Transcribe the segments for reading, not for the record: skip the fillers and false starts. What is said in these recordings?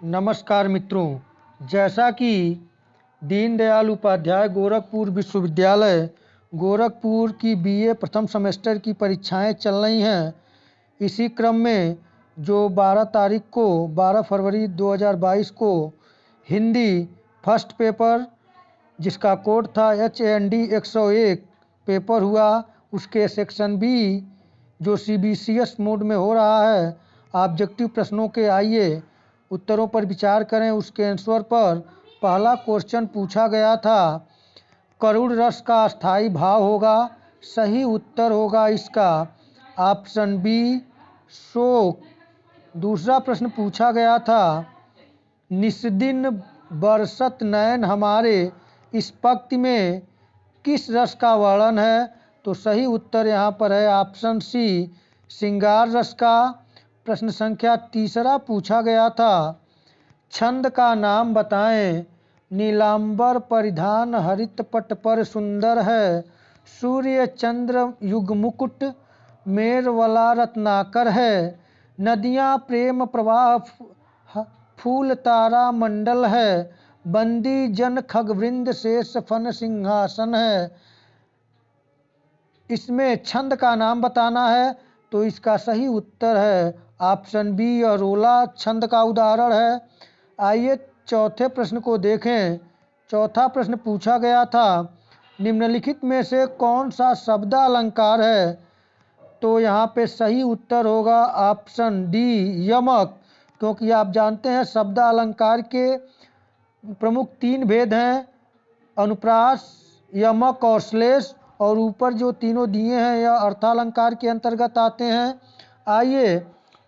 नमस्कार मित्रों, जैसा कि दीनदयाल उपाध्याय गोरखपुर विश्वविद्यालय गोरखपुर की बीए प्रथम सेमेस्टर की परीक्षाएं चल रही हैं, इसी क्रम में जो 12 फरवरी 2022 को हिंदी फर्स्ट पेपर जिसका कोड था HAND 101 पेपर हुआ, उसके सेक्शन बी जो CBCS मोड में हो रहा है, ऑब्जेक्टिव प्रश्नों के आइए उत्तरों पर विचार करें। उसके आंसर पर पहला क्वेश्चन पूछा गया था, करुण रस का अस्थाई भाव होगा। सही उत्तर होगा इसका ऑप्शन बी, शोक। दूसरा प्रश्न पूछा गया था, निस्दिन बरसत नयन हमारे, इस पंक्ति में किस रस का वर्णन है? तो सही उत्तर यहाँ पर है ऑप्शन सी, श्रृंगार रस का। प्रश्न संख्या तीसरा पूछा गया था, छंद का नाम बताएं। नीलांबर परिधान हरित पट पर सुंदर है, सूर्य चंद्र युग मुकुट मेरवला रत्नाकर है, नदियाँ प्रेम प्रवाह फूल तारा मंडल है, बंदी जन खगवृंद शेष फन सिंहासन है। इसमें छंद का नाम बताना है, तो इसका सही उत्तर है ऑप्शन बी, अरोला छंद का उदाहरण है। आइए चौथे प्रश्न को देखें। चौथा प्रश्न पूछा गया था, निम्नलिखित में से कौन सा शब्द अलंकार है? तो यहाँ पे सही उत्तर होगा ऑप्शन डी, यमक, क्योंकि आप जानते हैं शब्द अलंकार के प्रमुख तीन भेद हैं, अनुप्रास, यमक और श्लेष, और ऊपर जो तीनों दिए हैं यह अर्थालंकार के अंतर्गत आते हैं। आइए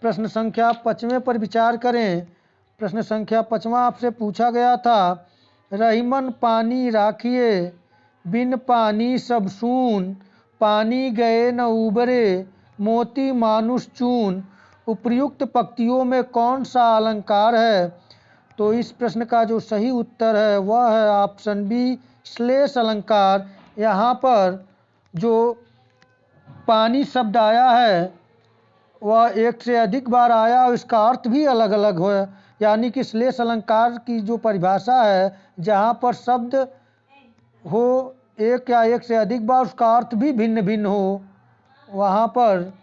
प्रश्न संख्या 5वें पर विचार करें। प्रश्न संख्या 5वां आपसे पूछा गया था, रहीमन पानी राखिए, बिन पानी सब सून, पानी गए न उबरे, मोती मानुष चून। उपर्युक्त पंक्तियों में कौन सा अलंकार है? तो इस प्रश्न का जो सही उत्तर है वह है ऑप्शन बी, श्लेष अलंकार। यहाँ पर जो पानी शब्द आया है वह एक से अधिक बार आया और इसका अर्थ भी अलग अलग हो, यानी कि श्लेष अलंकार की जो परिभाषा है, जहाँ पर शब्द हो एक या एक से अधिक बार, उसका अर्थ भी भिन्न भिन्न हो, वहाँ पर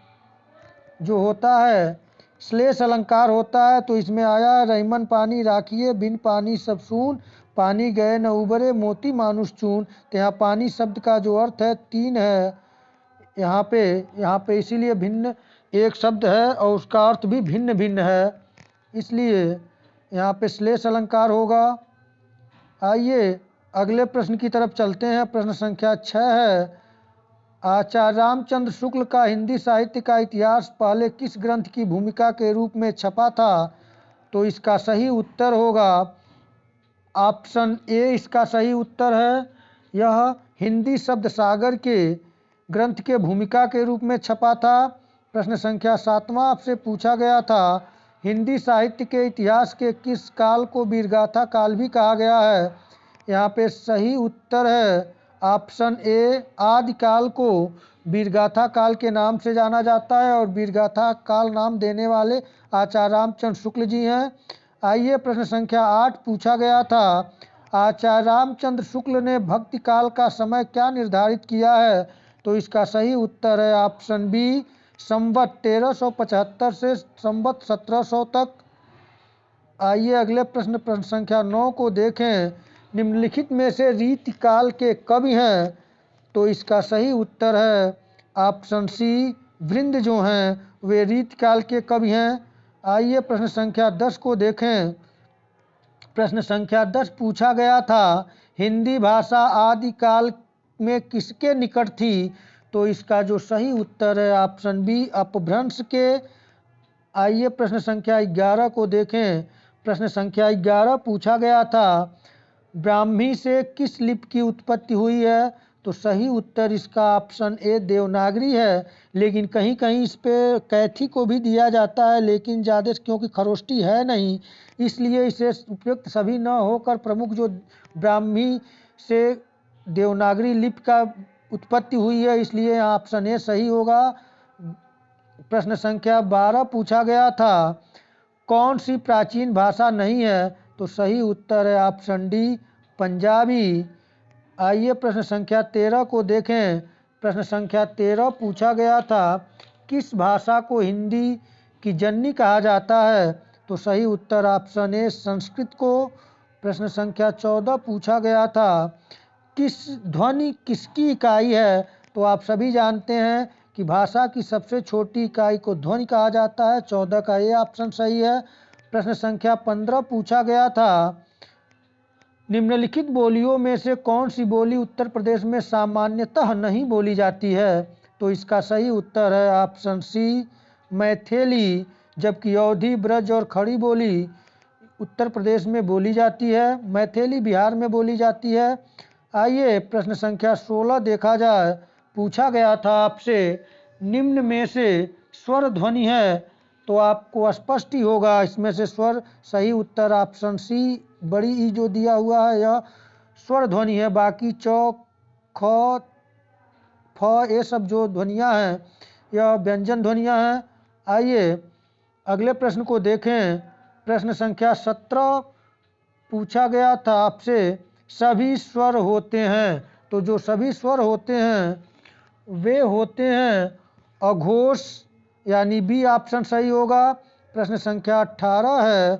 जो होता है श्लेष अलंकार होता है। तो इसमें आया है, रहीमन पानी राखिए, बिन पानी सब सून, पानी गए न उबरे, मोती मानुष चून। तो यहाँ पानी शब्द का जो अर्थ है तीन है यहाँ पे इसीलिए भिन्न एक शब्द है और उसका अर्थ भी भिन्न भिन्न है, इसलिए यहाँ पे श्लेष अलंकार होगा। आइए अगले प्रश्न की तरफ चलते हैं। प्रश्न संख्या 6 है, आचार्य रामचंद्र शुक्ल का हिंदी साहित्य का इतिहास पहले किस ग्रंथ की भूमिका के रूप में छपा था? तो इसका सही उत्तर होगा ऑप्शन ए, इसका सही उत्तर है। यह हिंदी शब्द सागर के ग्रंथ के भूमिका के रूप में छपा था। प्रश्न संख्या 7वां आपसे पूछा गया था, हिंदी साहित्य के इतिहास के किस काल को वीरगाथा काल भी कहा गया है? यहाँ पे सही उत्तर है ऑप्शन ए, आदिकाल को वीरगाथा काल के नाम से जाना जाता है और वीरगाथा काल नाम देने वाले आचार्य रामचंद्र शुक्ल जी हैं। आइए प्रश्न संख्या 8 पूछा गया था, आचार्य रामचंद्र शुक्ल ने भक्ति काल का समय क्या निर्धारित किया है? तो इसका सही उत्तर है ऑप्शन बी, संवत 1375 से संवत 1700 तक। आइए अगले प्रश्न संख्या 9 को देखें। निम्नलिखित में से रीति काल के कवि हैं? तो इसका सही उत्तर है ऑप्शन सी, वृंद जो हैं वे रीति काल के कवि हैं। आइए प्रश्न संख्या 10 को देखें। प्रश्न संख्या 10 पूछा गया था, हिंदी भाषा आदिकाल में किसके निकट थी? तो इसका जो सही उत्तर है ऑप्शन बी, अपभ्रंश के। आइए प्रश्न संख्या 11 को देखें। प्रश्न संख्या 11 पूछा गया था, ब्राह्मी से किस लिपि की उत्पत्ति हुई है? तो सही उत्तर इसका ऑप्शन ए, देवनागरी है। लेकिन कहीं कहीं इस पे कैथी को भी दिया जाता है, लेकिन ज़्यादा क्योंकि खरोष्टी है नहीं, इसलिए इसे उपयुक्त सभी न होकर प्रमुख जो ब्राह्मी से देवनागरी लिपि का उत्पत्ति हुई है, इसलिए यहाँ ऑप्शन ए सही होगा। प्रश्न संख्या 12 पूछा गया था, कौन सी प्राचीन भाषा नहीं है? तो सही उत्तर है ऑप्शन डी पंजाबी। आइए प्रश्न संख्या 13 को देखें। प्रश्न संख्या 13 पूछा गया था, किस भाषा को हिंदी की जननी कहा जाता है? तो सही उत्तर ऑप्शन ए संस्कृत को। प्रश्न संख्या 14 पूछा गया था, किस ध्वनि किसकी इकाई है? तो आप सभी जानते हैं कि भाषा की सबसे छोटी इकाई को ध्वनि कहा जाता है। 14 का ये ऑप्शन सही है। प्रश्न संख्या 15 पूछा गया था, निम्नलिखित बोलियों में से कौन सी बोली उत्तर प्रदेश में सामान्यतः नहीं बोली जाती है? तो इसका सही उत्तर है ऑप्शन सी मैथिली, जबकि अवधी, ब्रज और खड़ी बोली उत्तर प्रदेश में बोली जाती है, मैथिली बिहार में बोली जाती है। आइए प्रश्न संख्या 16 देखा जाए। पूछा गया था आपसे, निम्न में से स्वर ध्वनि है? तो आपको स्पष्ट ही होगा इसमें से स्वर। सही उत्तर ऑप्शन सी बड़ी ई जो दिया हुआ है यह स्वर ध्वनि है। बाकी च, ख, फ ये सब जो ध्वनियाँ हैं यह व्यंजन ध्वनियाँ हैं। आइए अगले प्रश्न को देखें। प्रश्न संख्या 17 पूछा गया था आपसे, सभी स्वर होते हैं? तो जो सभी स्वर होते हैं वे होते हैं अघोष, यानी बी ऑप्शन सही होगा। प्रश्न संख्या 18 है,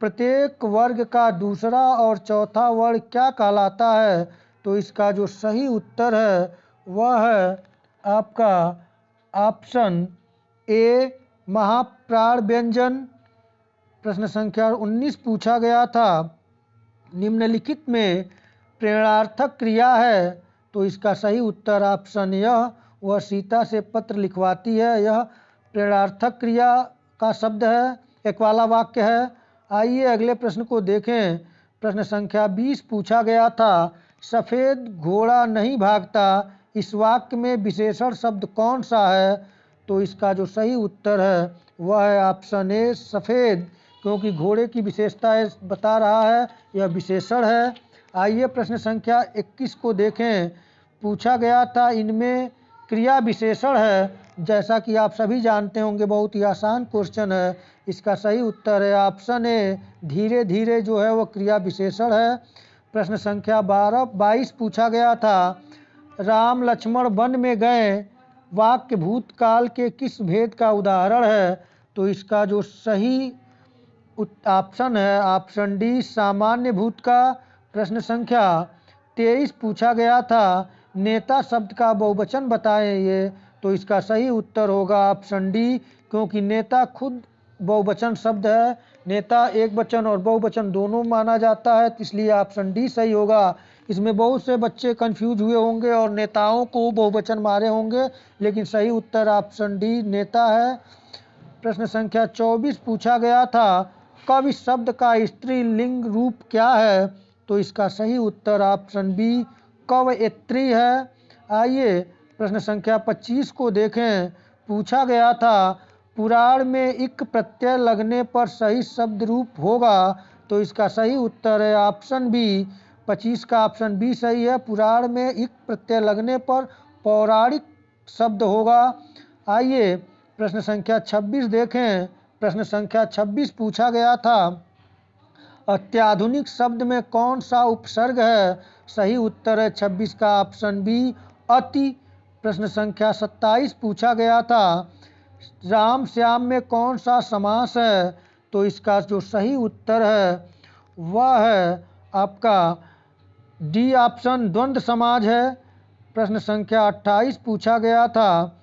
प्रत्येक वर्ग का दूसरा और चौथा वर्ग क्या कहलाता है? तो इसका जो सही उत्तर है वह है आपका ऑप्शन ए महाप्राण व्यंजन। प्रश्न संख्या 19 पूछा गया था, निम्नलिखित में प्रेरणार्थक क्रिया है? तो इसका सही उत्तर ऑप्शन यह, वह सीता से पत्र लिखवाती है, यह प्रेरणार्थक क्रिया का शब्द है, एक वाला वाक्य है। आइए अगले प्रश्न को देखें। प्रश्न संख्या 20 पूछा गया था, सफ़ेद घोड़ा नहीं भागता, इस वाक्य में विशेषण शब्द कौन सा है? तो इसका जो सही उत्तर है वह है ऑप्शन ए सफ़ेद, क्योंकि घोड़े की विशेषता बता रहा है, यह विशेषण है। आइए प्रश्न संख्या 21 को देखें। पूछा गया था, इनमें क्रिया विशेषण है? जैसा कि आप सभी जानते होंगे बहुत ही आसान क्वेश्चन है। इसका सही उत्तर है ऑप्शन ए धीरे धीरे जो है वह क्रिया विशेषण है। प्रश्न संख्या 22 पूछा गया था, राम लक्ष्मण वन में गए, वाक्य भूतकाल के किस भेद का उदाहरण है? तो इसका जो सही ऑप्शन है ऑप्शन डी सामान्य भूत का। प्रश्न संख्या 23 पूछा गया था, नेता शब्द का बहुवचन बताएं ये? तो इसका सही उत्तर होगा ऑप्शन डी, क्योंकि नेता खुद बहुवचन शब्द है। नेता एक वचन और बहुवचन दोनों माना जाता है, इसलिए ऑप्शन डी सही होगा। इसमें बहुत से बच्चे कंफ्यूज हुए होंगे और नेताओं को बहुवचन मारे होंगे, लेकिन सही उत्तर ऑप्शन डी नेता है। प्रश्न संख्या 24 पूछा गया था, कवि शब्द का स्त्रीलिंग रूप क्या है? तो इसका सही उत्तर ऑप्शन बी कवयित्री है। आइए प्रश्न संख्या 25 को देखें। पूछा गया था, पुराण में इक प्रत्यय लगने पर सही शब्द रूप होगा? तो इसका सही उत्तर है ऑप्शन बी 25 का ऑप्शन बी सही है। पुराण में इक प्रत्यय लगने पर पौराणिक शब्द होगा। आइए प्रश्न संख्या 26 देखें। प्रश्न संख्या 26 पूछा गया था, अत्याधुनिक शब्द में कौन सा उपसर्ग है? सही उत्तर है 26 का ऑप्शन बी अति। प्रश्न संख्या 27 पूछा गया था, राम श्याम में कौन सा समास है? तो इसका जो सही उत्तर है वह है आपका डी ऑप्शन द्वंद्व समाज है। प्रश्न संख्या 28 पूछा गया था,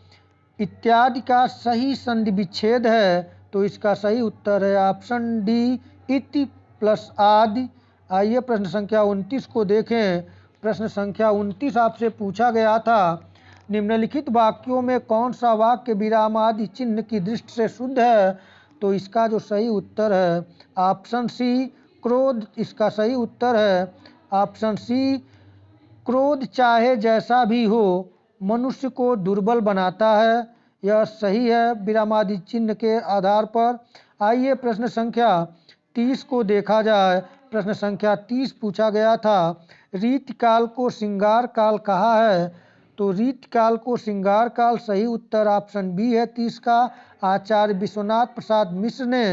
इत्यादि का सही संधि विच्छेद है? तो इसका सही उत्तर है ऑप्शन डी इति प्लस आदि। आइए प्रश्न संख्या 29 को देखें। प्रश्न संख्या 29 आपसे पूछा गया था, निम्नलिखित वाक्यों में कौन सा वाक्य विराम आदि चिन्ह की दृष्टि से शुद्ध है? तो इसका जो सही उत्तर है ऑप्शन सी क्रोध, इसका सही उत्तर है ऑप्शन सी क्रोध चाहे जैसा भी हो मनुष्य को दुर्बल बनाता है, यह सही है विरामादि चिन्ह के आधार पर। आइए प्रश्न संख्या 30 को देखा जाए। प्रश्न संख्या 30 पूछा गया था, रीतिकाल को श्रृंगार काल कहा है? तो रीतिकाल को श्रृंगार काल सही उत्तर ऑप्शन बी है 30 का। आचार्य विश्वनाथ प्रसाद मिश्र ने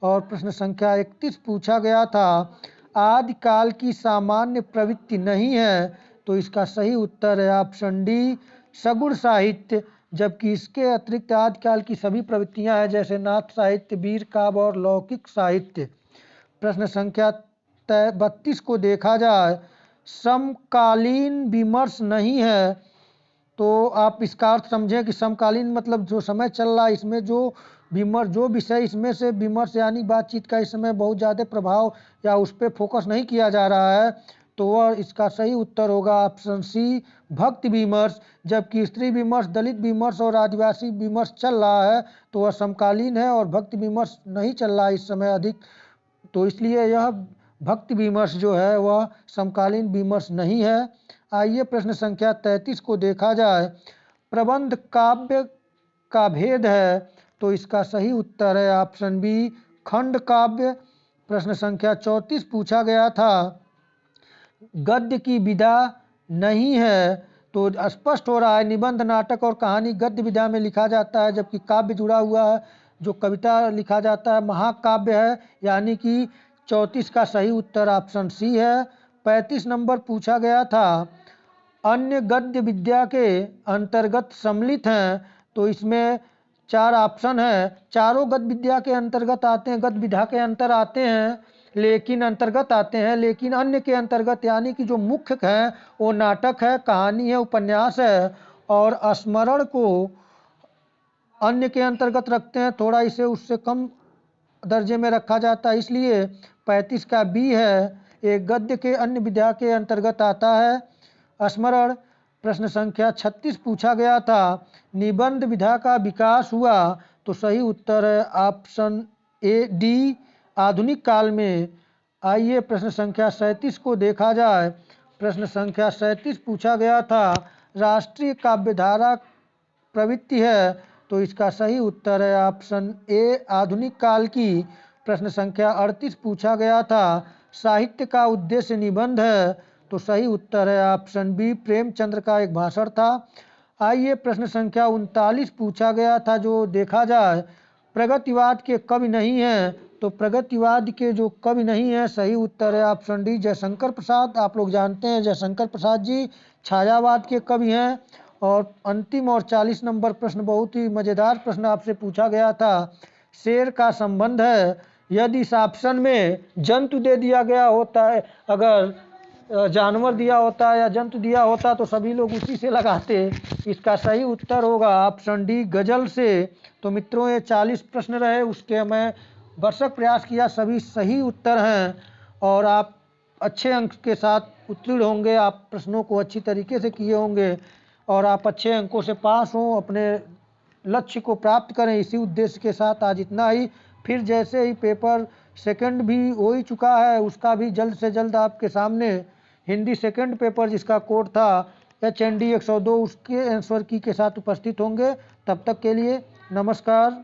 और प्रश्न संख्या 31 पूछा गया था आदिकाल की सामान्य प्रवृत्ति नहीं है, तो इसका सही उत्तर है ऑप्शन डी सगुण साहित्य। जबकि इसके अतिरिक्त आदिकाल की सभी प्रवृत्तियां हैं, जैसे नाथ साहित्य, वीर काव्य और लौकिक साहित्य। प्रश्न संख्या 32 को देखा जाए, समकालीन विमर्श नहीं है, तो आप इसका अर्थ समझें कि समकालीन मतलब जो समय चल रहा है इसमें जो विमर्श, जो विषय इसमें से विमर्श यानी बातचीत का इस समय बहुत ज़्यादा प्रभाव या उस पर फोकस नहीं किया जा रहा है, तो वह इसका सही उत्तर होगा ऑप्शन सी भक्ति विमर्श। जबकि स्त्री विमर्श, दलित विमर्श और आदिवासी विमर्श चल रहा है, तो वह समकालीन है और भक्ति विमर्श नहीं चल रहा है इस समय अधिक, तो इसलिए यह भक्ति विमर्श जो है वह समकालीन विमर्श नहीं है। आइए प्रश्न संख्या 33 को देखा जाए, प्रबंध काव्य का भेद है, तो इसका सही उत्तर है ऑप्शन बी खंड काव्य। प्रश्न संख्या 34 पूछा गया था गद्य की विधा नहीं है, तो स्पष्ट हो रहा है निबंध, नाटक और कहानी गद्य विधा में लिखा जाता है, जबकि काव्य जुड़ा हुआ है, जो कविता लिखा जाता है महाकाव्य है, यानी कि 34 का सही उत्तर ऑप्शन सी है। 35 नंबर पूछा गया था अन्य गद्य विद्या के अंतर्गत सम्मिलित हैं, तो इसमें 4 ऑप्शन है, चारों गद्य विद्या के अंतर्गत आते हैं, गद्य विधा के अंतर आते हैं लेकिन अंतर्गत आते हैं, लेकिन अन्य के अंतर्गत यानी कि जो मुख्य है वो नाटक है, कहानी है, उपन्यास है, और स्मरण को अन्य के अंतर्गत रखते हैं, थोड़ा इसे उससे कम दर्जे में रखा जाता है, इसलिए 35 का बी है, एक गद्य के अन्य विधा के अंतर्गत आता है स्मरण। प्रश्न संख्या 36 पूछा गया था निबंध विधा का विकास हुआ, तो सही उत्तर है ऑप्शन ए डी आधुनिक काल में। आइए प्रश्न संख्या 37 को देखा जाए, प्रश्न संख्या 37 पूछा गया था राष्ट्रीय काव्यधारा प्रवृत्ति है, तो इसका सही उत्तर है ऑप्शन ए आधुनिक काल की। प्रश्न संख्या 38 पूछा गया था साहित्य का उद्देश्य निबंध है, तो सही उत्तर है ऑप्शन बी प्रेमचंद्र का एक भाषण था। आइए प्रश्न संख्या 39 पूछा गया था जो देखा जाए प्रगतिवाद के कवि नहीं हैं, तो प्रगतिवाद के जो कवि नहीं हैं सही उत्तर है ऑप्शन डी जयशंकर प्रसाद। आप लोग जानते हैं जयशंकर प्रसाद जी छायावाद के कवि हैं। और अंतिम और 40 नंबर प्रश्न बहुत ही मज़ेदार प्रश्न आपसे पूछा गया था शेर का संबंध है, यदि इस ऑप्शन में जंतु दे दिया गया होता है, अगर जानवर दिया होता है या जंतु दिया होता तो सभी लोग उसी से लगाते। इसका सही उत्तर होगा ऑप्शन डी गजल से। तो मित्रों ये 40 प्रश्न रहे, उसके मैं भरसक प्रयास किया, सभी सही उत्तर हैं और आप अच्छे अंक के साथ उत्तीर्ण होंगे, आप प्रश्नों को अच्छी तरीके से किए होंगे और आप अच्छे अंकों से पास हों, अपने लक्ष्य को प्राप्त करें। इसी उद्देश्य के साथ आज इतना ही। फिर जैसे ही पेपर सेकंड भी हो ही चुका है, उसका भी जल्द से जल्द आपके सामने हिंदी सेकंड पेपर जिसका कोड था HND 102 उसके आंसर की के साथ उपस्थित होंगे। तब तक के लिए नमस्कार।